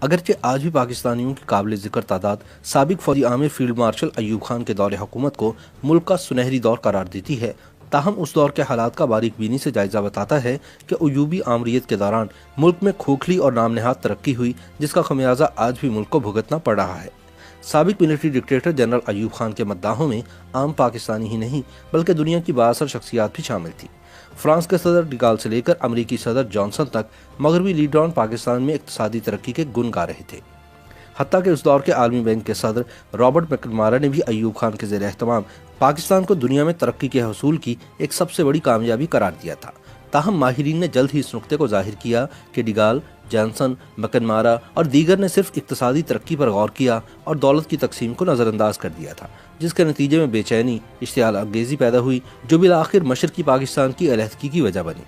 اگرچہ آج بھی پاکستانیوں کی قابل ذکر تعداد سابق فوجی عامر فیلڈ مارشل ایوب خان کے دور حکومت کو ملک کا سنہری دور قرار دیتی ہے، تاہم اس دور کے حالات کا باریک بینی سے جائزہ بتاتا ہے کہ ایوبی آمریت کے دوران ملک میں کھوکھلی اور نام نہاد ترقی ہوئی، جس کا خمیازہ آج بھی ملک کو بھگتنا پڑ رہا ہے۔ سابق military dictator general Ayub Khan کے مداحوں میں عام پاکستانی ہی نہیں بلکہ دنیا کی بااثر شخصیات بھی شامل تھی۔ فرانس کے صدر ڈگال سے لے کر امریکی صدر جانسن تک مغربی لیڈران پاکستان میں اقتصادی ترقی کے گن گا رہے تھے۔ حتیٰ کہ اس دور کے عالمی بینک کے صدر رابرٹ مکنامارا نے بھی ایوب خان کے زیر اہتمام پاکستان کو دنیا میں ترقی کے حصول کی ایک سب سے بڑی کامیابی قرار دیا تھا۔ تاہم ماہرین نے جلد ہی اس نقطے کو ظاہر کیا کہ ڈگال، جانسن، مکنامارا اور دیگر نے صرف اقتصادی ترقی پر غور کیا اور دولت کی تقسیم کو نظر انداز کر دیا تھا، جس کے نتیجے میں بے چینی، اشتعال انگیزی پیدا ہوئی جو بالآخر مشرقی پاکستان کی علیحدگی کی وجہ بنی۔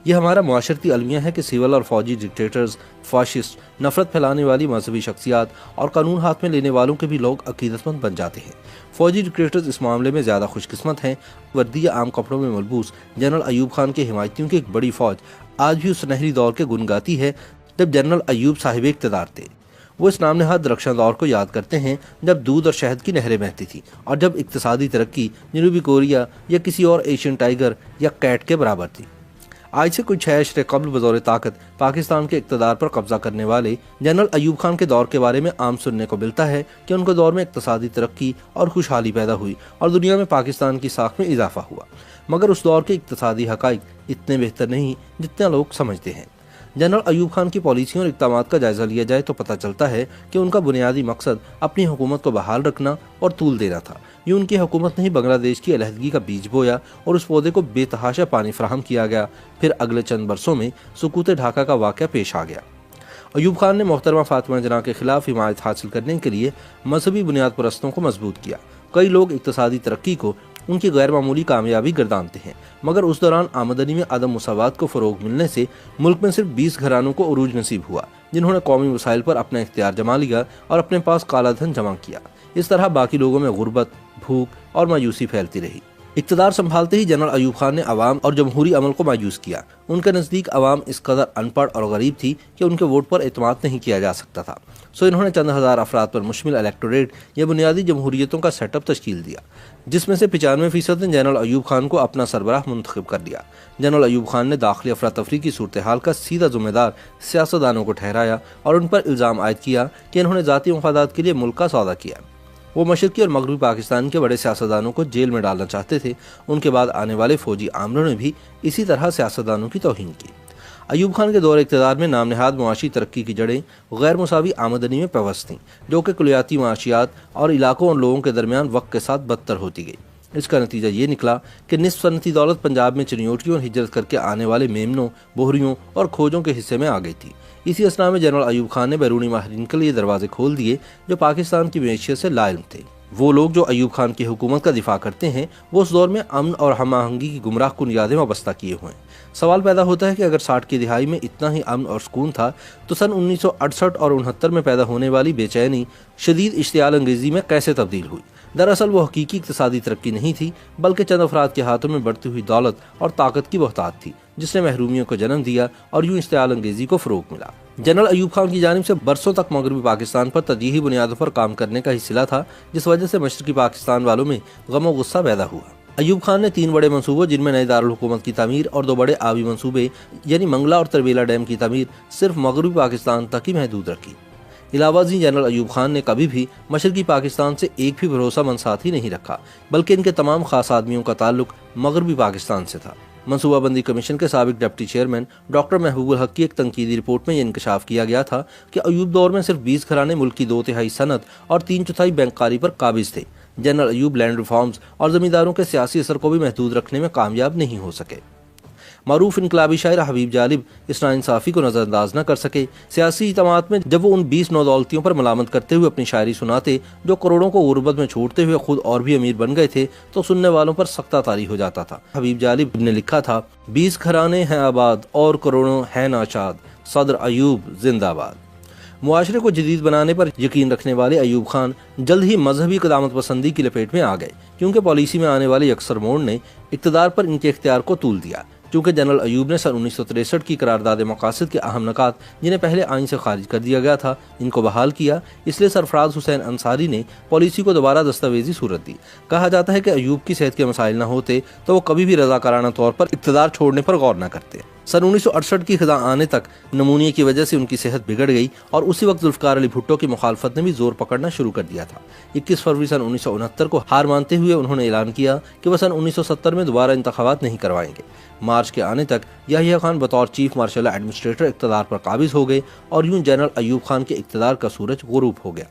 یہ ہمارا معاشرتی المیہ ہے کہ سول اور فوجی ڈکٹیٹرز، فاشسٹ، نفرت پھیلانے والی مذہبی شخصیات اور قانون ہاتھ میں لینے والوں کے بھی لوگ عقیدت مند بن جاتے ہیں۔ فوجی ڈکٹیٹرز اس معاملے میں زیادہ خوش قسمت ہیں۔ وردی یا عام کپڑوں میں ملبوس جنرل ایوب خان کے حمایتیوں کی ایک بڑی فوج آج بھی اس سنہری دور کے گن گاتی ہے جب جنرل ایوب صاحب اقتدار تھے۔ وہ اس نام نہاد درخشاں دور کو یاد کرتے ہیں جب دودھ اور شہد کی نہریں بہتی تھیں اور جب اقتصادی ترقی جنوبی کوریا یا کسی اور ایشین ٹائیگر یا کیٹ کے برابر تھی۔ آج سے کچھ 6 عشرے قبل بطور طاقت پاکستان کے اقتدار پر قبضہ کرنے والے جنرل ایوب خان کے دور کے بارے میں عام سننے کو ملتا ہے کہ ان کے دور میں اقتصادی ترقی اور خوشحالی پیدا ہوئی اور دنیا میں پاکستان کی ساکھ میں اضافہ ہوا، مگر اس دور کے اقتصادی حقائق اتنے بہتر نہیں جتنا لوگ سمجھتے ہیں۔ جنرل ایوب خان کی پالیسیوں اور اقدامات کا جائزہ لیا جائے تو پتہ چلتا ہے کہ ان کا بنیادی مقصد اپنی حکومت کو بحال رکھنا اور طول دینا تھا۔ یہ ان کی حکومت نے ہی بنگلہ دیش کی علیحدگی کا بیج بویا اور اس پودے کو بے تحاشا پانی فراہم کیا گیا۔ پھر اگلے چند برسوں میں سقوط ڈھاکہ کا واقعہ پیش آ گیا۔ ایوب خان نے محترمہ فاطمہ جناح کے خلاف حمایت حاصل کرنے کے لیے مذہبی بنیاد پرستوں کو مضبوط کیا۔ کئی لوگ اقتصادی ترقی کو ان کی غیر معمولی کامیابی گردانتے ہیں، مگر اس دوران آمدنی میں عدم مساوات کو فروغ ملنے سے ملک میں صرف 20 گھرانوں کو عروج نصیب ہوا جنہوں نے قومی وسائل پر اپنا اختیار جما لیا اور اپنے پاس کالا دھن جمع کیا۔ اس طرح باقی لوگوں میں غربت، بھوک اور مایوسی پھیلتی رہی۔ اقتدار سنبھالتے ہی جنرل ایوب خان نے عوام اور جمہوری عمل کو مایوس کیا۔ ان کے نزدیک عوام اس قدر ان پڑھ اور غریب تھی کہ ان کے ووٹ پر اعتماد نہیں کیا جا سکتا تھا، سو انہوں نے چند ہزار افراد پر مشتمل الیکٹوریٹ یا بنیادی جمہوریتوں کا سیٹ اپ تشکیل دیا، جس میں سے 95% نے جنرل ایوب خان کو اپنا سربراہ منتخب کر دیا۔ جنرل ایوب خان نے داخلی افراتفری کی صورتحال کا سیدھا ذمہ دار سیاستدانوں کو ٹھہرایا اور ان پر الزام عائد کیا کہ انہوں نے ذاتی مفادات کے لیے ملک کا سودا کیا۔ وہ مشرقی اور مغربی پاکستان کے بڑے سیاستدانوں کو جیل میں ڈالنا چاہتے تھے۔ ان کے بعد آنے والے فوجی عاملوں نے بھی اسی طرح سیاستدانوں کی توہین کی۔ ایوب خان کے دور اقتدار میں نام نہاد معاشی ترقی کی جڑیں غیر مساوی آمدنی میں پیوست تھیں، جو کہ کلیاتی معاشیات اور علاقوں اور لوگوں کے درمیان وقت کے ساتھ بدتر ہوتی گئی۔ اس کا نتیجہ یہ نکلا کہ نصف صنعتی دولت پنجاب میں چنیوٹیوں اور ہجرت کر کے آنے والے میمنوں، بوہریوں اور کھوجوں کے حصے میں آ گئی تھی۔ اسی اسنا میں جنرل ایوب خان نے بیرونی ماہرین کے لیے دروازے کھول دیے جو پاکستان کی معیشت سے لا علم تھے۔ وہ لوگ جو ایوب خان کی حکومت کا دفاع کرتے ہیں وہ اس دور میں امن اور ہم آہنگی کی گمراہ کن یادیں وابستہ کیے ہوئے ہیں۔ سوال پیدا ہوتا ہے کہ اگر 60 کی دہائی میں اتنا ہی امن اور سکون تھا تو سن 1968 اور 69 میں پیدا ہونے والی بے چینی شدید اشتعال انگیزی میں کیسے تبدیل ہوئی؟ دراصل وہ حقیقی اقتصادی ترقی نہیں تھی بلکہ چند افراد کے ہاتھوں میں بڑھتی ہوئی دولت اور طاقت کی بہتات تھی، جس نے محرومیوں کو جنم دیا اور یوں اشتعال انگیزی کو فروغ ملا۔ جنرل ایوب خان کی جانب سے برسوں تک مغربی پاکستان پر ترجیحی بنیادوں پر کام کرنے کا ہی صلہ تھا، جس وجہ سے مشرقی پاکستان والوں میں غم و غصہ پیدا ہوا۔ ایوب خان نے 3 بڑے منصوبوں جن میں نئے دارالحکومت کی تعمیر اور 2 بڑے آبی منصوبے یعنی منگلا اور تربیلا ڈیم کی تعمیر صرف مغربی پاکستان تک ہی محدود رکھی۔ علاوہ ازیں جنرل ایوب خان نے کبھی بھی مشرقی پاکستان سے ایک بھی بھروسہ مند ساتھی نہیں رکھا، بلکہ ان کے تمام خاص آدمیوں کا تعلق مغربی پاکستان سے تھا۔ منصوبہ بندی کمیشن کے سابق ڈپٹی چیئرمین ڈاکٹر محبوب الحق کی ایک تنقیدی رپورٹ میں یہ انکشاف کیا گیا تھا کہ ایوب دور میں صرف 20 گھرانے ملک کی 2/3 صنعت اور 3/4 بینکاری پر قابض تھے۔ جنرل ایوب لینڈ ریفارمز اور زمینداروں کے سیاسی اثر کو بھی محدود رکھنے میں کامیاب نہیں ہو سکے۔ معروف انقلابی شاعر حبیب جالب اس ناانصافی کو نظر انداز نہ کر سکے۔ سیاسی اجتماعات میں جب وہ ان 20 نودولتیوں پر ملامت کرتے ہوئے اپنی شاعری سناتے جو کروڑوں کو غربت میں چھوڑتے ہوئے خود اور بھی امیر بن گئے تھے تو سننے والوں پر سختہ طاری ہو جاتا تھا۔ حبیب جالب نے لکھا تھا، 20 گھرانے ہیں آباد اور کروڑوں ہیں ناچاد، صدر ایوب زندہ باد۔ معاشرے کو جدید بنانے پر یقین رکھنے والے ایوب خان جلد ہی مذہبی قدامت پسندی کی لپیٹ میں آ گئے، کیونکہ پالیسی میں آنے والے اکثر موڑ نے اقتدار پر ان کے اختیار کو طول دیا۔ چونکہ جنرل ایوب نے سن 1963 کی قرارداد مقاصد کے اہم نکات جنہیں پہلے آئین سے خارج کر دیا گیا تھا ان کو بحال کیا، اس لیے سرفراز حسین انصاری نے پالیسی کو دوبارہ دستاویزی صورت دی۔ کہا جاتا ہے کہ ایوب کی صحت کے مسائل نہ ہوتے تو وہ کبھی بھی رضاکارانہ طور پر اقتدار چھوڑنے پر غور نہ کرتے۔ سن 1968 کی خزاں آنے تک نمونیے کی وجہ سے ان کی صحت بگڑ گئی اور اسی وقت ذوالفقار علی بھٹو کی مخالفت نے بھی زور پکڑنا شروع کر دیا تھا۔ 21 فروری سن 1969 کو ہار مانتے ہوئے انہوں نے اعلان کیا کہ وہ سن 1970 میں دوبارہ انتخابات نہیں کروائیں گے۔ مارچ کے آنے تک یحییٰ خان بطور چیف مارشل ایڈمنسٹریٹر اقتدار پر قابض ہو گئے اور یوں جنرل ایوب خان کے اقتدار کا سورج غروب ہو گیا۔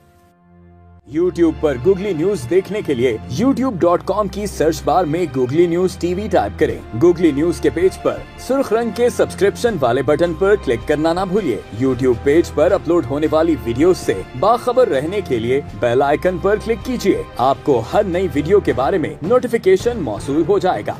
YouTube پر گوگلی نیوز دیکھنے کے لیے youtube.com کی سرچ بار میں googly news T V type کریں۔ گوگلی نیوز کے پیج پر سرخ رنگ کے سبسکرپشن والے بٹن پر کلک کرنا نہ بھولیے۔ YouTube پیج پر اپلوڈ ہونے والی ویڈیوز سے باخبر رہنے کے لیے بیل آئیکن پر کلک کیجیے۔ آپ کو ہر نئی ویڈیو کے بارے میں نوٹیفیکیشن موصول ہو جائے گا۔